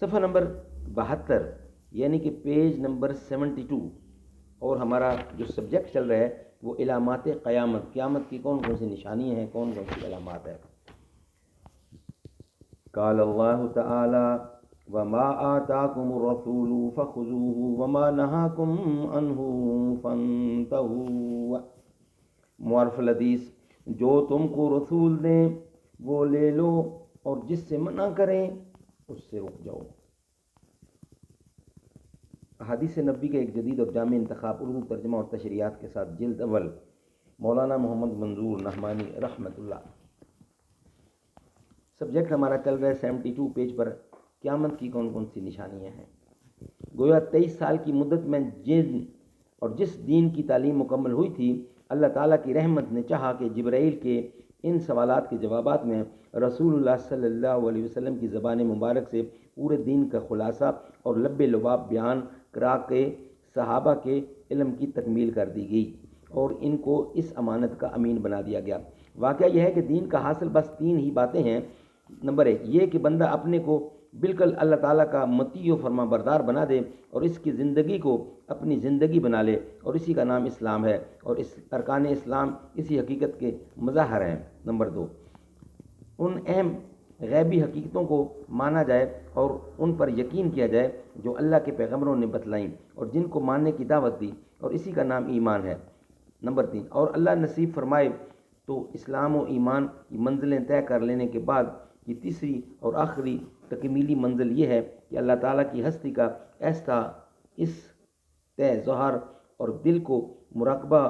صفحہ نمبر 72 یعنی کہ پیج نمبر 72، اور ہمارا جو سبجیکٹ چل رہا ہے وہ علامات قیامت، قیامت کی کون کون سی نشانیاں ہیں، کون کون سی علامات ہیں۔ قال اللہ تعالی وما آتاکم الرسول فخذوه وما نہاکم عنہ فانتہوا۔ معرف الحدیث، جو تم کو رسول دیں وہ لے لو اور جس سے منع کریں اس سے رک جاؤ۔ احادیث نبی کا ایک جدید اور جامع انتخاب، اردو ترجمہ اور تشریحات کے ساتھ، جلد اول، مولانا محمد منظور نعمانی رحمۃ اللہ۔ سبجیکٹ ہمارا چل رہا ہے 72 پیج پر، قیامت کی کون کون سی نشانیاں ہیں۔ گویا 23 سال کی مدت میں جس دین کی تعلیم مکمل ہوئی تھی، اللہ تعالیٰ کی رحمت نے چاہا کہ جبرائیل کے ان سوالات کے جوابات میں رسول اللہ صلی اللہ علیہ وسلم کی زبان مبارک سے پورے دین کا خلاصہ اور لب لباب بیان کرا کے صحابہ کے علم کی تکمیل کر دی گئی اور ان کو اس امانت کا امین بنا دیا گیا۔ واقعہ یہ ہے کہ دین کا حاصل بس 3 ہی باتیں ہیں۔ نمبر 1 یہ کہ بندہ اپنے کو بالکل اللہ تعالیٰ کا مطیع و فرما بردار بنا دے اور اس کی زندگی کو اپنی زندگی بنا لے، اور اسی کا نام اسلام ہے، اور اس ارکان اسلام اسی حقیقت کے مظاہر ہیں۔ نمبر 2 ان اہم غیبی حقیقتوں کو مانا جائے اور ان پر یقین کیا جائے جو اللہ کے پیغمبروں نے بتلائیں اور جن کو ماننے کی دعوت دی، اور اسی کا نام ایمان ہے۔ نمبر 3 اور اللہ نصیب فرمائے تو اسلام و ایمان کی منزلیں طے کر لینے کے بعد کی تیسری اور آخری تکمیلی منزل یہ ہے کہ اللہ تعالیٰ کی ہستی کا ایسا اس طے ظہر اور دل کو مراقبہ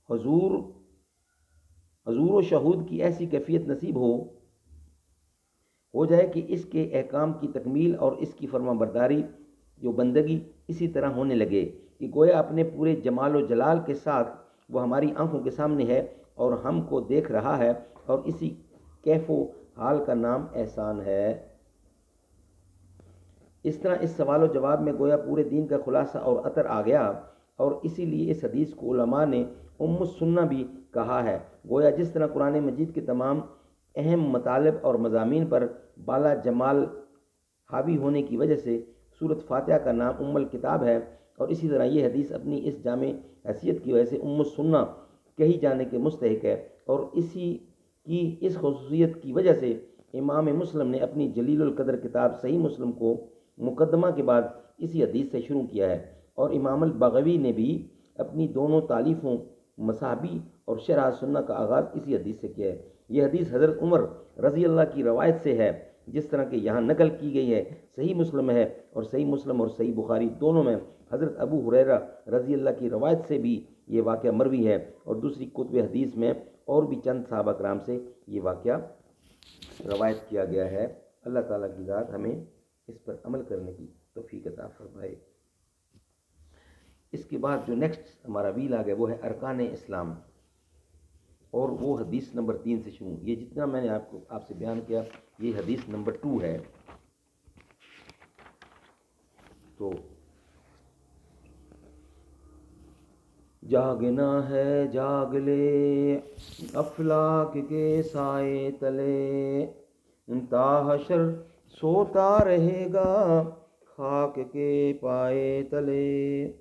حضور و شہود کی ایسی کیفیت نصیب ہو جائے کہ اس کے احکام کی تکمیل اور اس کی فرما برداری جو بندگی اسی طرح ہونے لگے کہ گویا اپنے پورے جمال و جلال کے ساتھ وہ ہماری آنکھوں کے سامنے ہے اور ہم کو دیکھ رہا ہے، اور اسی کیف و حال کا نام احسان ہے۔ اس طرح اس سوال و جواب میں گویا پورے دین کا خلاصہ اور عطر آ گیا، اور اسی لیے اس حدیث کو علماء نے ام السنہ بھی کہا ہے۔ گویا جس طرح قرآن مجید کے تمام اہم مطالب اور مضامین پر بالا جمال حاوی ہونے کی وجہ سے سورۃ فاتحہ کا نام ام الکتاب ہے، اور اسی طرح یہ حدیث اپنی اس جامع حیثیت کی وجہ سے ام السنہ کہی جانے کے مستحق ہے، اور اسی کی اس خصوصیت کی وجہ سے امام مسلم نے اپنی جلیل القدر کتاب صحیح مسلم کو مقدمہ کے بعد اسی حدیث سے شروع کیا ہے، اور امام البغوی نے بھی اپنی دونوں تالیفوں مصابی اور شرح سنہ کا آغاز اسی حدیث سے کیا ہے۔ یہ حدیث حضرت عمر رضی اللہ کی روایت سے ہے، جس طرح کہ یہاں نقل کی گئی ہے صحیح مسلم ہے، اور صحیح مسلم اور صحیح بخاری دونوں میں حضرت ابو ہریرہ رضی اللہ کی روایت سے بھی یہ واقعہ مروی ہے، اور دوسری کتب حدیث میں اور بھی چند صحابہ کرام سے یہ واقعہ روایت کیا گیا ہے۔ اللہ تعالیٰ کی ذات ہمیں اس پر عمل کرنے کی توفیق عطا فرمائے۔ اس کے بعد جو نیکسٹ ہمارا ویل آ گیا وہ ہے ارکان اسلام، اور وہ حدیث نمبر 3 سے شروع۔ یہ جتنا میں نے آپ سے بیان کیا یہ حدیث نمبر 2 ہے۔ تو جاگنا ہے جاگ لے افلاک کے سائے تلے، تا حشر سوتا رہے گا خاک کے پائے تلے۔